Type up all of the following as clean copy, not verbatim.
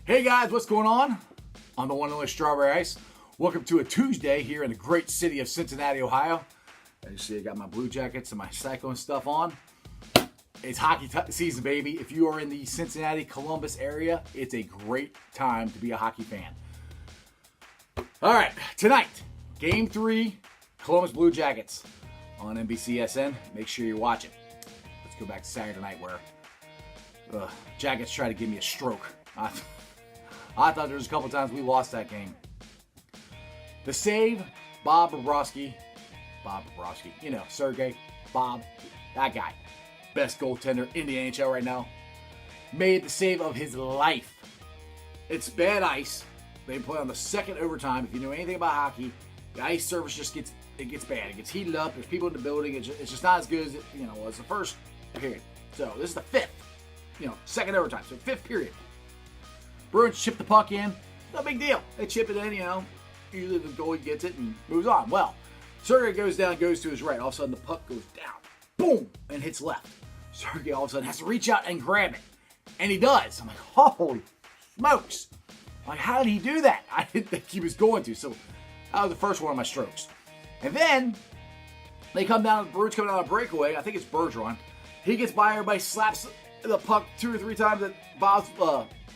Hey guys, what's going on? I'm the one and only Strawberry Ice. Welcome to a Tuesday here in the great city of Cincinnati, Ohio. As you see, I got my Blue Jackets and my Cyclone stuff on. It's hockey season, baby. If you are in the Cincinnati, Columbus area, it's a great time to be a hockey fan. All right, tonight, Game 3, Columbus Blue Jackets on NBCSN. Make sure you watch it. Let's go back to Saturday night where Jackets tried to give me a stroke. I thought there was a couple times we lost that game. The save, Bob Bobrovsky, you know, Sergey, Bob, that guy, best goaltender in the NHL right now, made the save of his life. It's bad ice. They play on the second overtime. If you know anything about hockey, the ice surface just gets bad. It gets heated up. There's people in the building. It's just not as good as it was the first period. So this is the fifth, second overtime. So fifth period. Bruins chip the puck in. No big deal. They chip it in, Usually the goalie gets it and moves on. Well, Sergey goes down, goes to his right. All of a sudden the puck goes down. Boom! And hits left. Sergey all of a sudden has to reach out and grab it. And he does. I'm like, holy smokes. Like, how did he do that? I didn't think he was going to. So that was the first one of my strokes. And then the Bruins come down on a breakaway. I think it's Bergeron. He gets by everybody, slaps the puck 2 or 3 times at Bob's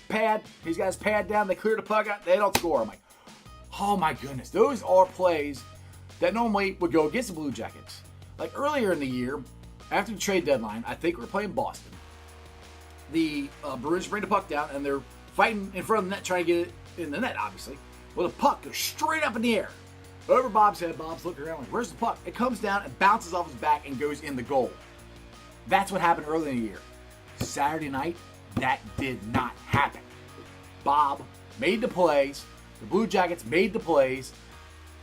pad. He's got his pad down. They clear the puck out. They don't score. I'm like, oh my goodness. Those are plays that normally would go against the Blue Jackets. Like earlier in the year, after the trade deadline, I think we're playing Boston. The Bruins bring the puck down and they're fighting in front of the net, trying to get it in the net, obviously. Well, the puck goes straight up in the air. Over Bob's head. Bob's looking around like, where's the puck? It comes down and bounces off his back and goes in the goal. That's what happened earlier in the year. Saturday night, that did not happen. Bob made the plays. The Blue Jackets made the plays.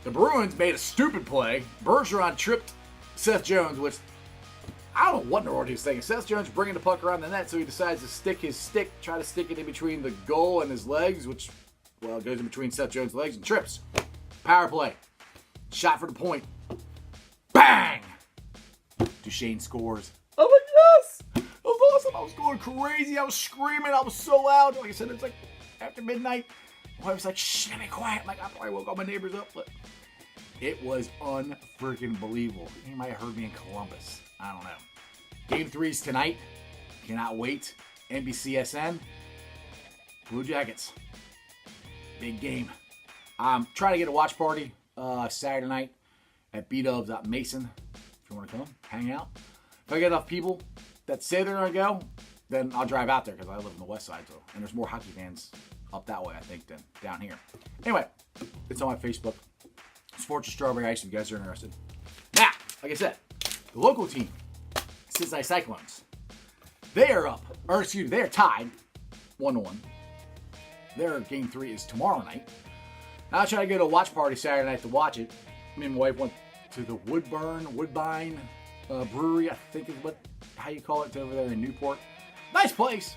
The Bruins made a stupid play. Bergeron tripped Seth Jones, which I don't know what in the world he was thinking. Seth Jones bringing the puck around the net, so he decides to try to stick it in between the goal and his legs, which, goes in between Seth Jones' legs and trips. Power play. Shot for the point. Bang! Duchesne scores. Oh my goodness! That was awesome. I was going crazy. I was screaming. I was so loud. Like I said, it's like after midnight. My wife was like, shh, be quiet. Like, I probably woke all my neighbors up, but it was unfreaking believable. You might have heard me in Columbus. I don't know. Game 3's tonight. Cannot wait. NBCSN. Blue Jackets. Big game. I'm trying to get a watch party Saturday night at B-Dubs out in Mason. If you want to come, hang out. If I get enough people that say they're going to go, then I'll drive out there because I live on the west side. And there's more hockey fans up that way, I think, than down here. Anyway, it's on my Facebook. Sports of Strawberry Ice if you guys are interested. Now, like I said, the local team, Cincinnati Cyclones, they are tied 1-1. Their Game 3 is tomorrow night. I'll try to go to a watch party Saturday night to watch it. Me and my wife went to the Woodbine Brewery, I think is how you call it, over there in Newport. Nice place.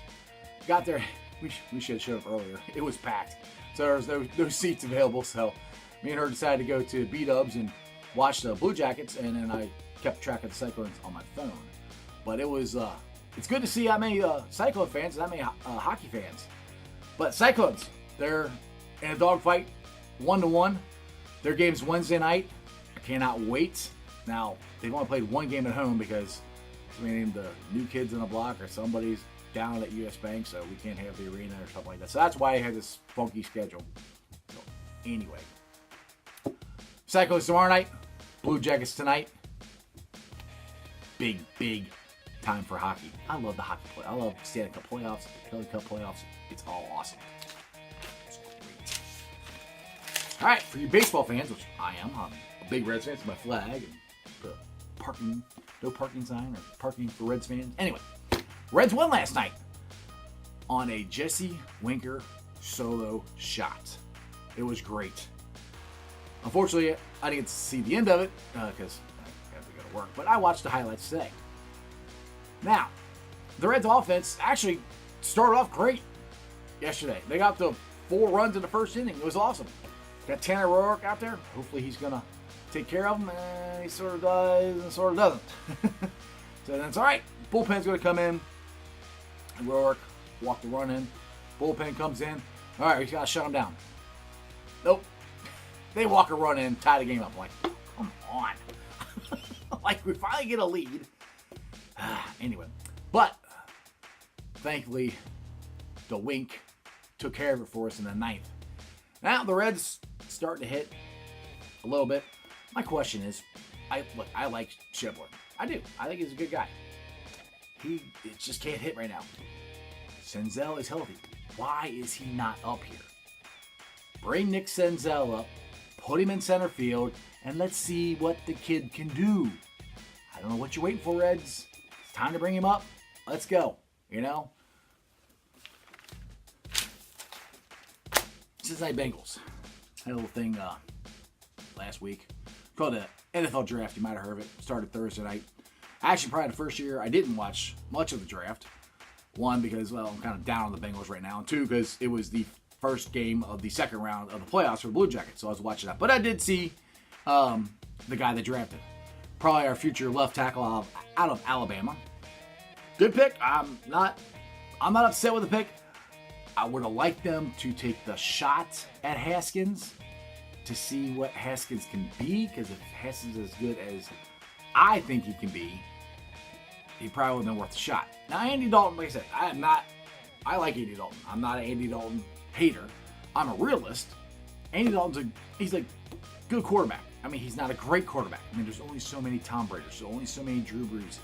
Got there. We should have showed up earlier. It was packed. So there was no seats available. So me and her decided to go to B-Dubs and watch the Blue Jackets. And then I kept track of the Cyclones on my phone. But it was, it's good to see how many Cyclone fans and how many hockey fans. But Cyclones, they're in a dogfight, 1-1. Their game's Wednesday night. I cannot wait. Now, they've only played one game at home because the new kids on the block or somebody's down at US Bank, so we can't have the arena or something like that. So that's why I had this funky schedule. So anyway, Cyclones tomorrow night, Blue Jackets tonight. Big time for hockey. I love the hockey play. I love Stanley Cup playoffs, Kelly Cup playoffs. It's all awesome. It's great. All right, for you baseball fans, which I am, I'm a big Reds fan. It's my flag and the no parking sign or parking for Reds fans. Anyway. Reds won last night on a Jesse Winker solo shot. It was great. Unfortunately, I didn't get to see the end of it because I have to go to work, but I watched the highlights today. Now, the Reds offense actually started off great yesterday. They got the 4 runs in the first inning. It was awesome. Got Tanner Roark out there. Hopefully he's going to take care of them. He sort of does and sort of doesn't. So that's all right. Bullpen's going to come in. Roark walked the run in. Bullpen comes in. All right, we got to shut them down. Nope. They walk a run in, tie the game up. I'm like, come on. Like, we finally get a lead. Anyway, but thankfully, the wink took care of it for us in the ninth. Now the Reds starting to hit a little bit. My question is, I like Shibler. I do. I think he's a good guy. He just can't hit right now. Senzel is healthy. Why is he not up here? Bring Nick Senzel up, put him in center field, and let's see what the kid can do. I don't know what you're waiting for, Reds. It's time to bring him up. Let's go. You know? Cincinnati Bengals. Had a little thing last week called the NFL Draft. You might have heard of it. Started Thursday night. Actually, probably the first year I didn't watch much of the draft. One, because, well, I'm kind of down on the Bengals right now. And two, because it was the first game of the second round of the playoffs for the Blue Jackets. So I was watching that. But I did see the guy that drafted. Probably our future left tackle out of Alabama. Good pick. I'm not upset with the pick. I would have liked them to take the shot at Haskins to see what Haskins can be. Because if Haskins is as good as I think he can be, he probably would have been worth a shot. Now, Andy Dalton, like I said, I like Andy Dalton. I'm not an Andy Dalton hater. I'm a realist. Andy Dalton's he's a good quarterback. I mean, he's not a great quarterback. I mean, there's only so many Tom Brady's. There's only so many Drew Brees.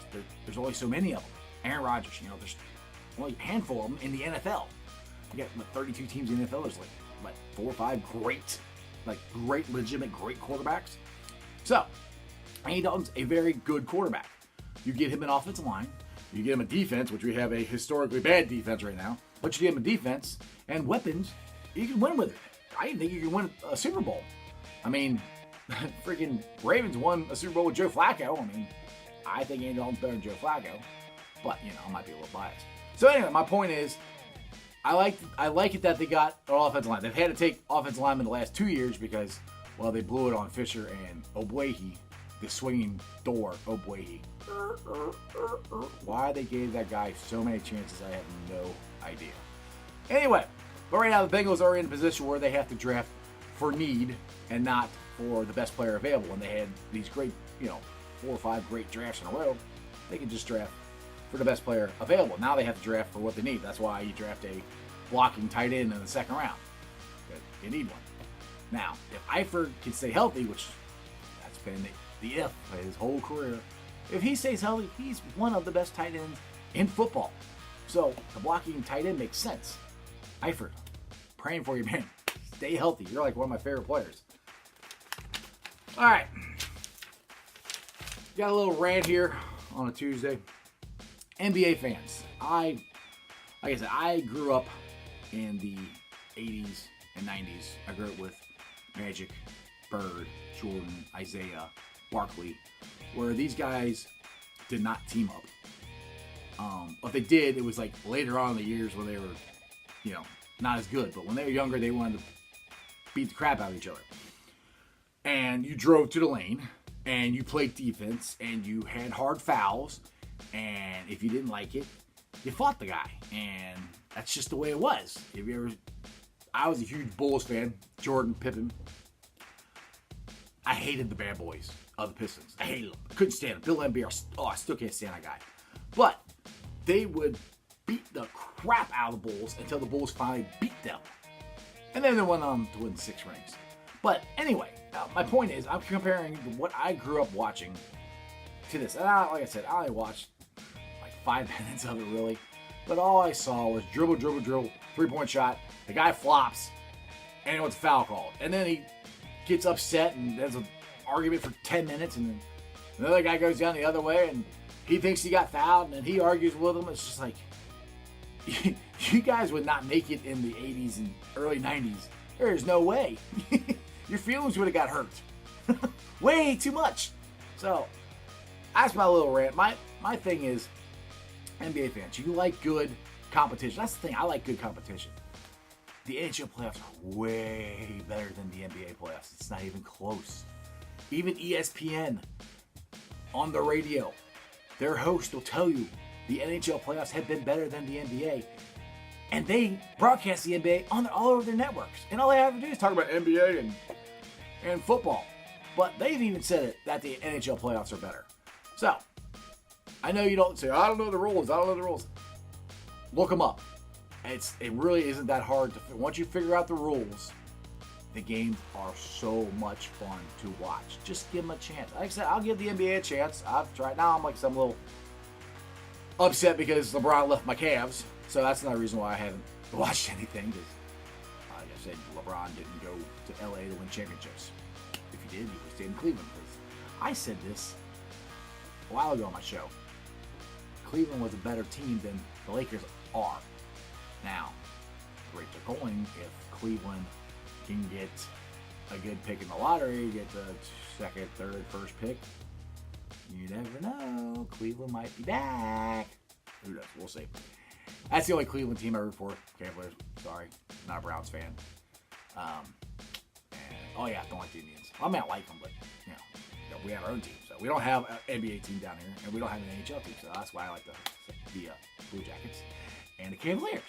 There's only so many of them. Aaron Rodgers, there's only a handful of them in the NFL. You got 32 teams in the NFL. There's like 4 or 5 great, legitimate, great quarterbacks. So, Andy Dalton's a very good quarterback. You get him an offensive line. You get him a defense, which we have a historically bad defense right now. But you get him a defense and weapons, you can win with it. I think you can win a Super Bowl. I mean, freaking Ravens won a Super Bowl with Joe Flacco. I mean, I think Andy Dalton's better than Joe Flacco. But, I might be a little biased. So anyway, my point is, I like it that they got an offensive line. They've had to take offensive linemen the last 2 years because, well, they blew it on Fisher and Ogbuehi, the swinging door Ogbuehi. Why they gave that guy so many chances, I have no idea. Anyway, but right now the Bengals are in a position where they have to draft for need and not for the best player available. And they had these great, 4 or 5 great drafts in a row. They can just draft for the best player available. Now they have to draft for what they need. That's why you draft a blocking tight end in the second round. You need one. Now, if Eifert can stay healthy, which that's been the if his whole career, if he stays healthy, he's one of the best tight ends in football. So the blocking tight end makes sense. Eifert, praying for you, man. Stay healthy. You're like one of my favorite players. All right. Got a little rant here on a Tuesday. NBA fans. Like I said, I grew up in the 80s and 90s. I grew up with Magic, Bird, Jordan, Isaiah, Barkley, where these guys did not team up. If they did, it was like later on in the years when they were, not as good. But when they were younger, they wanted to beat the crap out of each other. And you drove to the lane, and you played defense, and you had hard fouls, and if you didn't like it, you fought the guy. And that's just the way it was. I was a huge Bulls fan, Jordan, Pippen. I hated the bad boys of the Pistons. I hated them. I couldn't stand them. Bill Laimbeer, I still can't stand that guy. But they would beat the crap out of the Bulls until the Bulls finally beat them. And then they went on to win 6 rings. But anyway, my point is, I'm comparing what I grew up watching to this. And like I said, I only watched like 5 minutes of it, really. But all I saw was dribble, 3-point shot. The guy flops, and it was foul called. And then he gets upset, and there's an argument for 10 minutes, and then another guy goes down the other way, and he thinks he got fouled, and then he argues with him. It's just like, you guys would not make it in the 80s and early 90s. There's no way. Your feelings would have got hurt. Way too much. So, that's my little rant. My thing is, NBA fans, you like good competition. That's the thing. I like good competition. The NHL playoffs are way better than the NBA playoffs. It's not even close. Even ESPN on the radio, their host will tell you the NHL playoffs have been better than the NBA. And they broadcast the NBA all over their networks. And all they have to do is talk about NBA and football. But they've even said it that the NHL playoffs are better. So, I know you don't say, I don't know the rules. Look them up. It really isn't that hard. Once you figure out the rules, the games are so much fun to watch. Just give them a chance. Like I said, I'll give the NBA a chance. I've tried. Now I'm like some little upset because LeBron left my Cavs. So that's another reason why I haven't watched anything. Because, like I said, LeBron didn't go to LA to win championships. If he did, he would stay in Cleveland. Because I said this a while ago on my show. Cleveland was a better team than the Lakers are. Now, great to going if Cleveland can get a good pick in the lottery, get the second, third, first pick. You never know. Cleveland might be back. Who knows? We'll see. That's the only Cleveland team I root for. Cavaliers. Sorry. Not a Browns fan. Don't like the Indians. I mean, I like them, but, we have our own team. So we don't have an NBA team down here, and we don't have an NHL team. So that's why I like the Blue Jackets and the Cavaliers.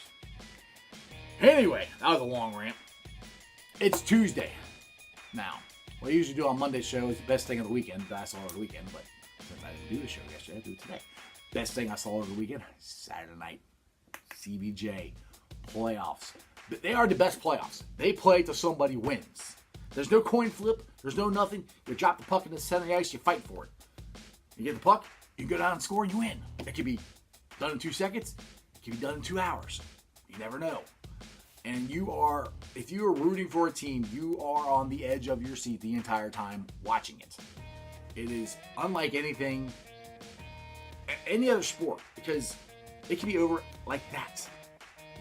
Anyway, that was a long rant. It's Tuesday. Now, what I usually do on Monday's show is the best thing of the weekend that I saw over the weekend, but since I didn't do the show yesterday, I do it today. Best thing I saw over the weekend, Saturday night, CBJ, playoffs. They are the best playoffs. They play till somebody wins. There's no coin flip. There's no nothing. You drop the puck in the center of the ice, you fight for it. You get the puck, you go down and score, and you win. It can be done in 2 seconds. It can be done in 2 hours. You never know. And if you are rooting for a team, you are on the edge of your seat the entire time watching it. It is unlike any other sport because it can be over like that.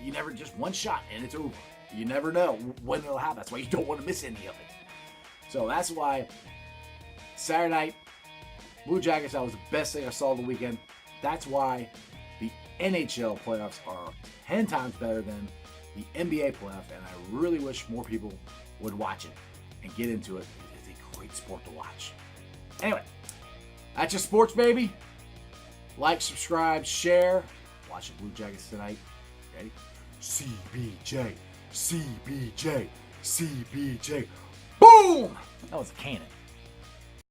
You never, just one shot and it's over. You never know when it'll happen. That's why you don't want to miss any of it. So that's why Saturday night, Blue Jackets, that was the best thing I saw the weekend. That's why the NHL playoffs are 10 times better than the NBA playoffs, and I really wish more people would watch it and get into it. It is a great sport to watch. Anyway, that's your sports, baby. Like, subscribe, share. Watch the Blue Jackets tonight. Ready? CBJ, CBJ, CBJ. Boom! That was a cannon.